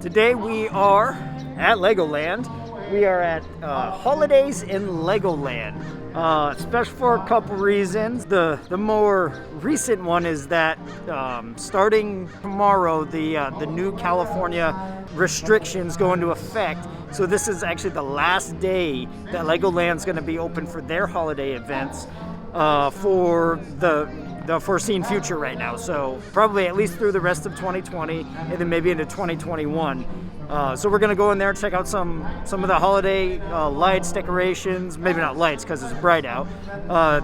Today we are at Legoland. We are at Holidays in Legoland. Special for a couple reasons. The more recent one is that starting tomorrow, the new California restrictions go into effect. So this is actually the last day that Legoland's going to be open for their holiday events for the foreseen future right now. So probably at least through the rest of 2020 and then maybe into 2021. So we're gonna go in there and check out some of the holiday lights, decorations. Maybe not lights because it's bright out.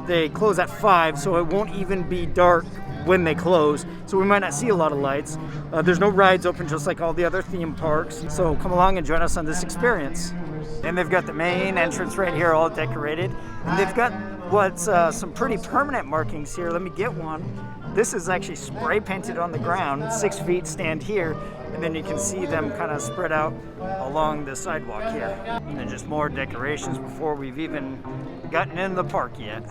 They close at 5, so it won't even be dark when they close. So we might not see a lot of lights. There's no rides open, just like all the other theme parks. So come along and join us on this experience. And they've got the main entrance right here, all decorated. And they've got what's some pretty permanent markings here. Let me get one. This is actually spray painted on the ground. 6 feet stand here, and then you can see them kind of spread out along the sidewalk here. And then just more decorations before we've even gotten in the park yet.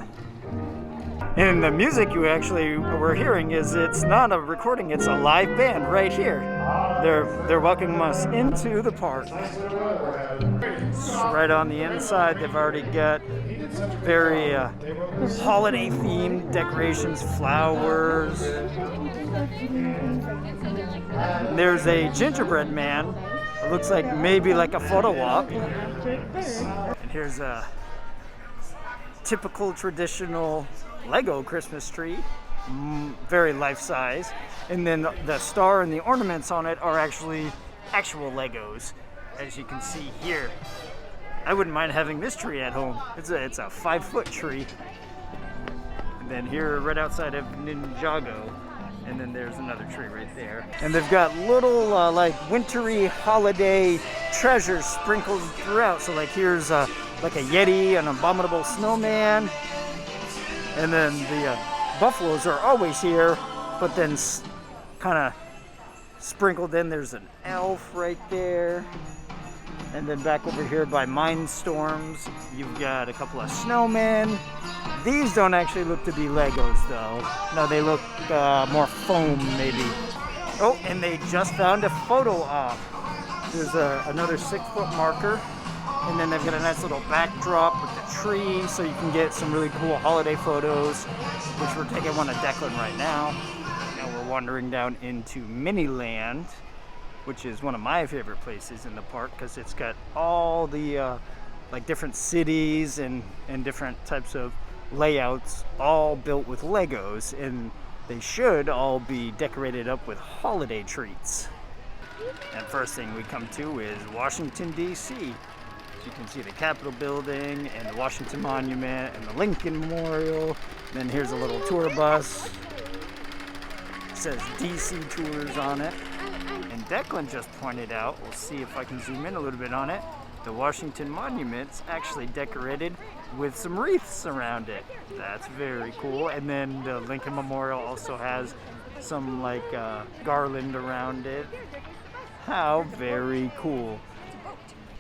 And the music you actually were hearing it's not a recording, it's a live band right here. They're welcoming us into the park. Right on the inside, they've already got very holiday themed decorations, flowers. And there's a gingerbread man. It looks like maybe like a photo op. And here's a typical traditional Lego Christmas tree, very life-size. And then the star and the ornaments on it are actually actual Legos, as you can see here. I wouldn't mind having this tree at home. It's a 5-foot tree. And then here, right outside of Ninjago, and then there's another tree right there. And they've got little like wintry holiday treasures sprinkled throughout. So like here's like a Yeti, an abominable snowman, and then the buffaloes are always here, but then kind of sprinkled in. There's an elf right there. And then back over here by Mindstorms, you've got a couple of snowmen. These don't actually look to be Legos though. No, they look more foam maybe. Oh, and they just found a photo op. There's another 6-foot marker. And then they've got a nice little backdrop with the tree so you can get some really cool holiday photos, which we're taking one of Declan right now. Now we're wandering down into Miniland, which is one of my favorite places in the park because it's got all the like different cities and different types of layouts all built with Legos, and they should all be decorated up with holiday treats. And first thing we come to is Washington, D.C. So you can see the Capitol building and the Washington Monument and the Lincoln Memorial. And then here's a little tour bus. It says DC Tours on it. And Declan just pointed out, we'll see if I can zoom in a little bit on it, the Washington Monument's actually decorated with some wreaths around it. That's very cool. And then the Lincoln Memorial also has some like garland around it. How very cool.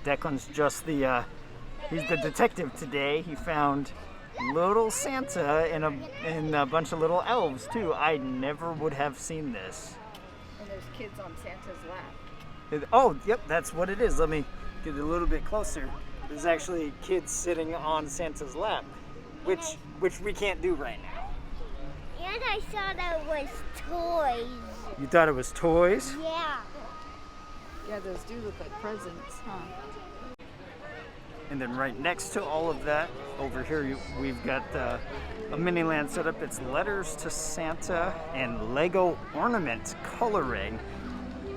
Declan's just he's the detective today. He found little Santa and a bunch of little elves too. I never would have seen this. And there's kids on Santa's lap. Oh, yep, that's what it is. Let me get a little bit closer. There's actually kids sitting on Santa's lap, which we can't do right now. And I thought it was toys. You thought it was toys? Yeah. Yeah, those do look like presents, huh? And then right next to all of that, over here, we've got a Miniland set up. It's letters to Santa and Lego ornament coloring.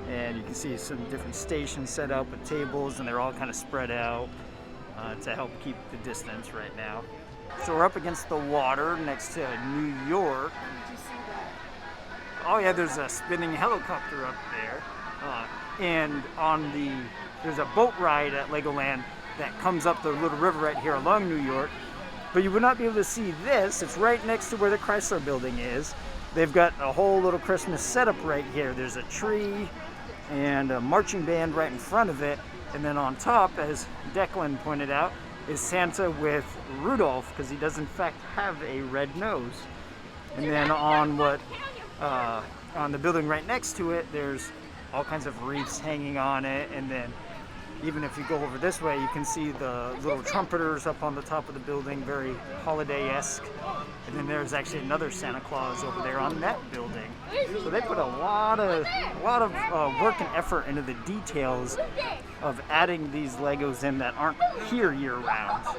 And you can see some different stations set up with tables, and they're all kind of spread out to help keep the distance right now. So we're up against the water next to New York. Did you see that? Oh yeah, there's a spinning helicopter up there. And there's a boat ride at Legoland that comes up the little river right here along New York. But you would not be able to see this. It's right next to where the Chrysler building is. They've got a whole little Christmas setup right here. There's a tree and a marching band right in front of it. And then on top, as Declan pointed out, is Santa with Rudolph, because he does in fact have a red nose. And then on the building right next to it, there's all kinds of wreaths hanging on it. And then even if you go over this way, you can see the little trumpeters up on the top of the building, very holiday-esque. And then there's actually another Santa Claus over there on that building. So they put a lot of work and effort into the details of adding these Legos in that aren't here year-round.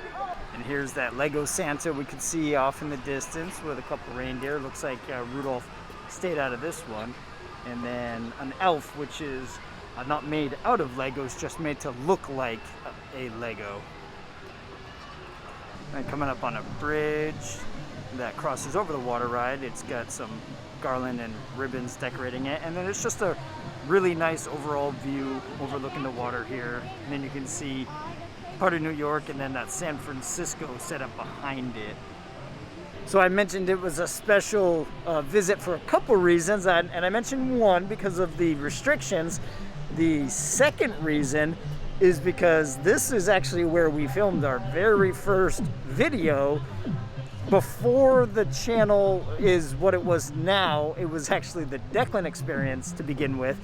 And here's that Lego Santa we could see off in the distance with a couple reindeer. Looks like Rudolph stayed out of this one. And then an elf, which is not made out of Legos, just made to look like a Lego. And coming up on a bridge that crosses over the water ride, it's got some garland and ribbons decorating it. And then it's just a really nice overall view overlooking the water here. And then you can see part of New York and then that San Francisco set up behind it. So I mentioned it was a special visit for a couple reasons, and I mentioned one because of the restrictions. The second reason is because this is actually where we filmed our very first video. Before the channel is what it was now, it was actually the Declan experience to begin with.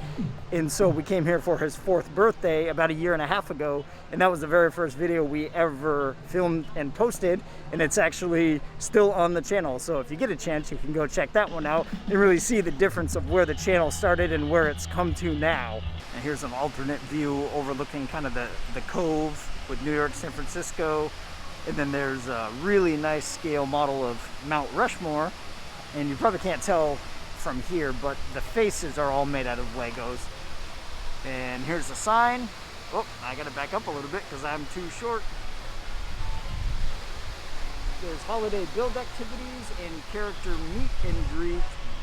And so we came here for his 4th birthday about a year and a half ago. And that was the very first video we ever filmed and posted. And it's actually still on the channel. So if you get a chance, you can go check that one out and really see the difference of where the channel started and where it's come to now. And here's an alternate view overlooking kind of the cove with New York, San Francisco. And then there's a really nice scale model of Mount Rushmore. And you probably can't tell from here, but the faces are all made out of Legos. And here's the sign. Oh, I gotta back up a little bit because I'm too short. There's holiday build activities and character meet and greet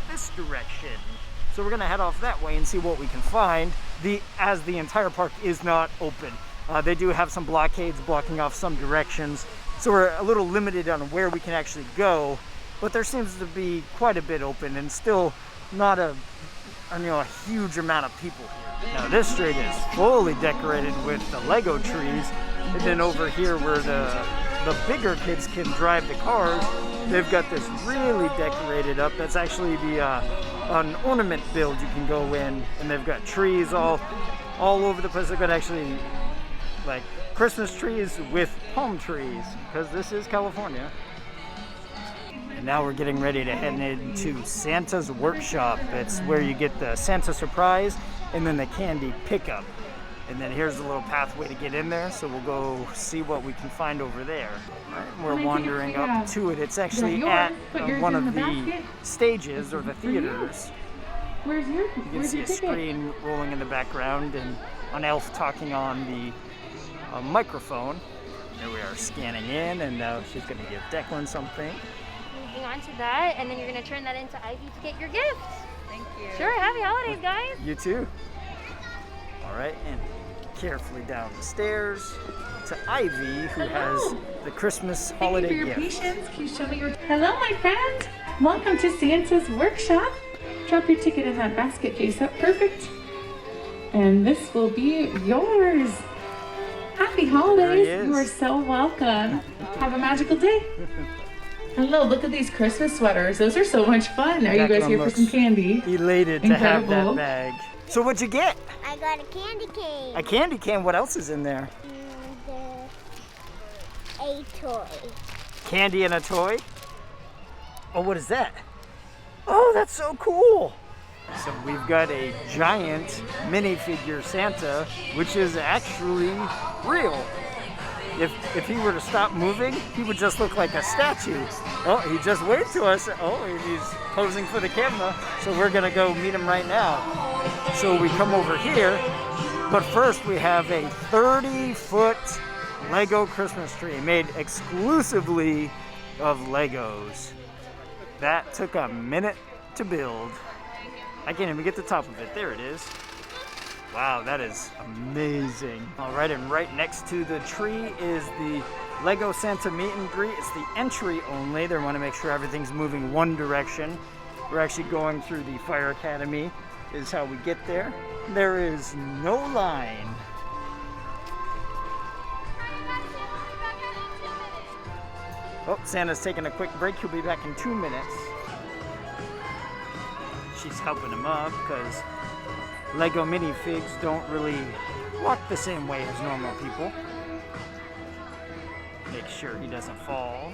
this direction. So we're gonna head off that way and see what we can find, as the entire park is not open. They do have some blockades blocking off some directions, so we're a little limited on where we can actually go, but there seems to be quite a bit open and still not a huge amount of people here. Now this street is fully decorated with the Lego trees, and then over here where the bigger kids can drive the cars, they've got this really decorated up. That's actually an ornament build you can go in, and they've got trees all over the place. They've got actually like Christmas trees with palm trees, because this is California. And now we're getting ready to head into Santa's workshop. It's where you get the Santa surprise and then the candy pickup. And then here's a little pathway to get in there, so we'll go see what we can find over there. Right, we're wandering up to it. It's actually at one of the stages or the theaters. You can see a screen rolling in the background and an elf talking on the microphone. There we are, scanning in, and now she's going to give Declan something. Hang on to that, and then you're going to turn that into Ivy to get your gift. Thank you. Sure, happy holidays, guys. You too. All right, and carefully down the stairs to Ivy, who has the Christmas holiday gift. Thank you for your patience. Can you show me your... Hello, my friend. Welcome to Santa's workshop. Drop your ticket in that basket face up. Perfect. And this will be yours. Happy holidays. You are so welcome. Have a magical day. Hello, look at these Christmas sweaters. Those are so much fun. Are you guys here for some candy? Elated to have that bag. So what'd you get? I got a candy cane. A candy cane? What else is in there? A toy. Candy and a toy? Oh, what is that? Oh, that's so cool. So we've got a giant minifigure Santa, which is actually real. If he were to stop moving, he would just look like a statue. Oh, he just waved to us. Oh, he's posing for the camera. So we're gonna go meet him right now. So we come over here, but first we have a 30-foot Lego Christmas tree made exclusively of Legos. That took a minute to build. I can't even get the top of it. There it is. Wow, that is amazing. All right, and right next to the tree is the Lego Santa meet and greet. It's the entry only. They want to make sure everything's moving one direction. We're actually going through the Fire Academy is how we get there. There is no line. Oh, Santa's taking a quick break. He'll be back in 2 minutes. She's helping him up because Lego minifigs don't really walk the same way as normal people. Make sure he doesn't fall.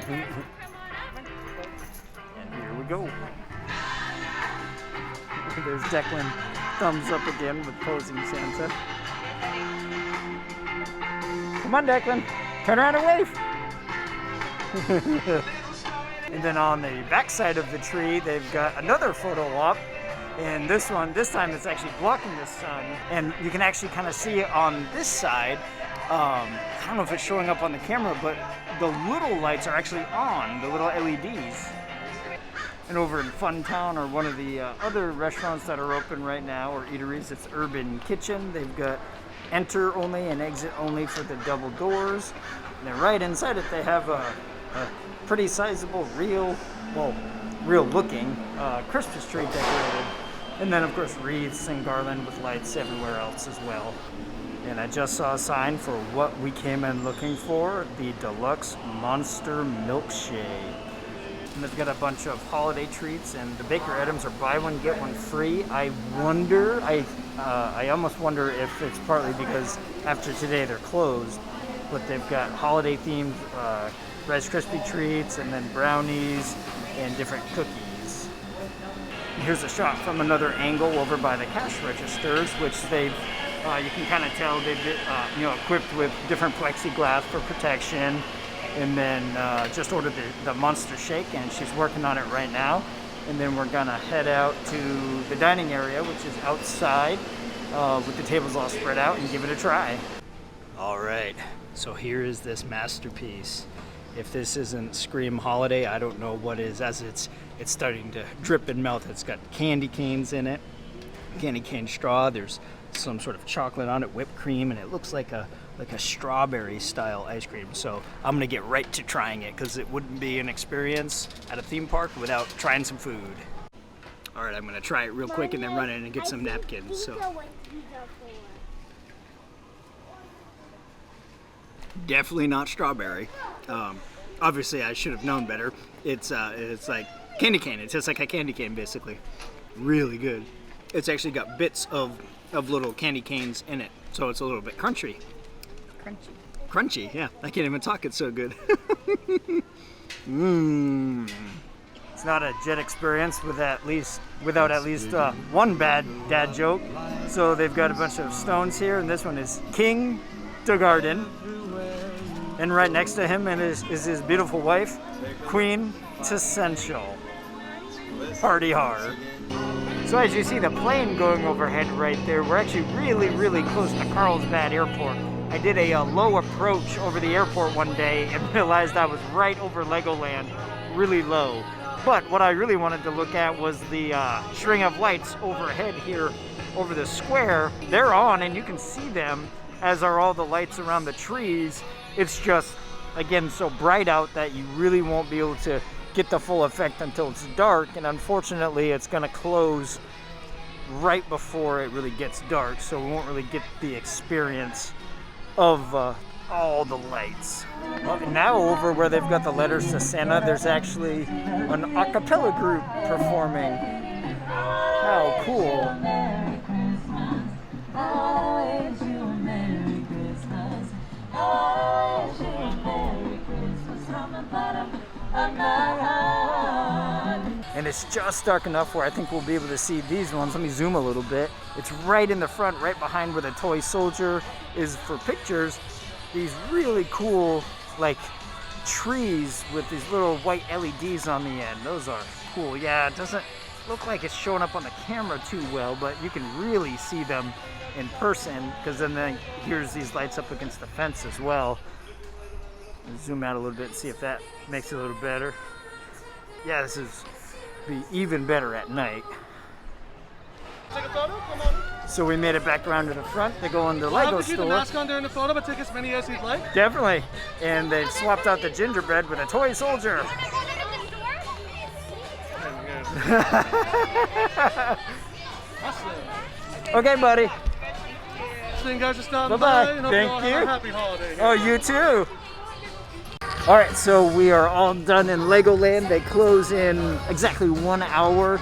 And here we go. There's Declan, thumbs up again with posing Santa. Come on, Declan, turn around and wave. And then on the back side of the tree, they've got another photo op. And this time it's actually blocking the sun. And you can actually kind of see on this side, I don't know if it's showing up on the camera, but the little lights are actually on, the little LEDs. And over in Fun Town, or one of the other restaurants that are open right now, or eateries, it's Urban Kitchen. They've got enter only and exit only for the double doors. And then right inside it, they have a pretty sizable, real looking Christmas tree decorated. And then of course wreaths and garland with lights everywhere else as well. And I just saw a sign for what we came in looking for, the Deluxe Monster Milkshake. And they've got a bunch of holiday treats, and the baker items are buy one, get one free. I almost wonder if it's partly because after today they're closed, but they've got holiday themed Rice Krispie treats, and then brownies and different cookies. And here's a shot from another angle over by the cash registers, which they've you can kind of tell they've equipped with different plexiglass for protection. And then just ordered the Monster Shake, and she's working on it right now. And then we're gonna head out to the dining area, which is outside, with the tables all spread out, and give it a try. All right, so here is this masterpiece. If this isn't Scream Holiday, I don't know what is, as it's starting to drip and melt. It's got candy canes in it, candy cane straw. There's some sort of chocolate on it, whipped cream, and it looks like a strawberry style ice cream. So I'm gonna get right to trying it, because it wouldn't be an experience at a theme park without trying some food. All right, I'm gonna try it real quick and then run in and get some napkins. So definitely not strawberry. Obviously I should have known better. It's like candy cane. It tastes like a candy cane basically. Really good. It's actually got bits of little candy canes in it, so it's a little bit crunchy. Crunchy, yeah. I can't even talk, it's so good. It's not a jet experience without at least one bad dad joke. So they've got a bunch of stones here, and this one is King the Garden. And right next to him is his beautiful wife, Queen Tessential. Party hard. So as you see the plane going overhead right there, we're actually really, really close to Carlsbad Airport. I did a low approach over the airport one day and realized I was right over Legoland, really low. But what I really wanted to look at was the string of lights overhead here over the square. They're on and you can see them, as are all the lights around the trees. It's just, again, so bright out that you really won't be able to get the full effect until it's dark, and unfortunately it's going to close right before it really gets dark, so we won't really get the experience of all the lights. Well, now over where they've got the letters to Santa, there's actually an a cappella group performing. How cool. And it's just dark enough where I think we'll be able to see these ones. Let me zoom a little bit. It's right in the front, right behind where the toy soldier is for pictures. These really cool, like, trees with these little white LEDs on the end. Those are cool. Yeah, it doesn't look like it's showing up on the camera too well, but you can really see them in person, because then here's these lights up against the fence as well. Zoom out a little bit and see if that makes it a little better. Yeah, this is be even better at night. Take a photo? Come on. So we made it back around to the front. They go in the Lego Have to keep store. the mask on during the photo, but take as many as you'd like. Definitely. And they swapped out the gingerbread with a toy soldier. Okay, buddy. So you guys are stopping Bye-bye. by. And hope Thank all you. Have a happy holiday. Oh, you too. All right, so we are all done in Legoland. They close in exactly 1 hour.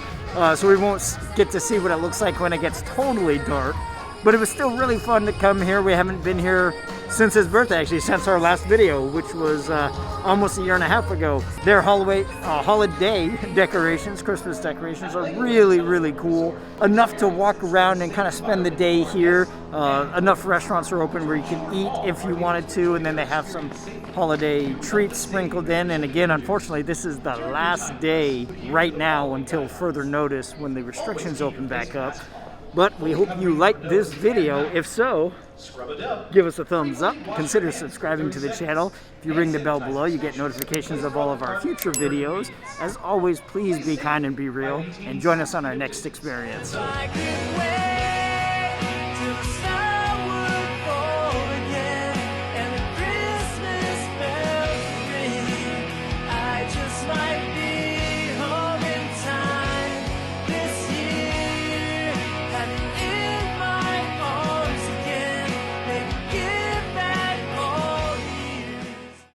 so we won't get to see what it looks like when it gets totally dark. But it was still really fun to come here. We haven't been here since his birthday, actually, since our last video, which was almost a year and a half ago. Their holiday decorations, Christmas decorations, are really, really cool. Enough to walk around and kind of spend the day here. Enough restaurants are open where you can eat if you wanted to, and then they have some holiday treats sprinkled in. And again, unfortunately, this is the last day right now until further notice when the restrictions open back up. But we hope you liked this video. If so, give us a thumbs up. Consider subscribing to the channel. If you ring the bell below, you get notifications of all of our future videos. As always, please be kind and be real, and join us on our next experience.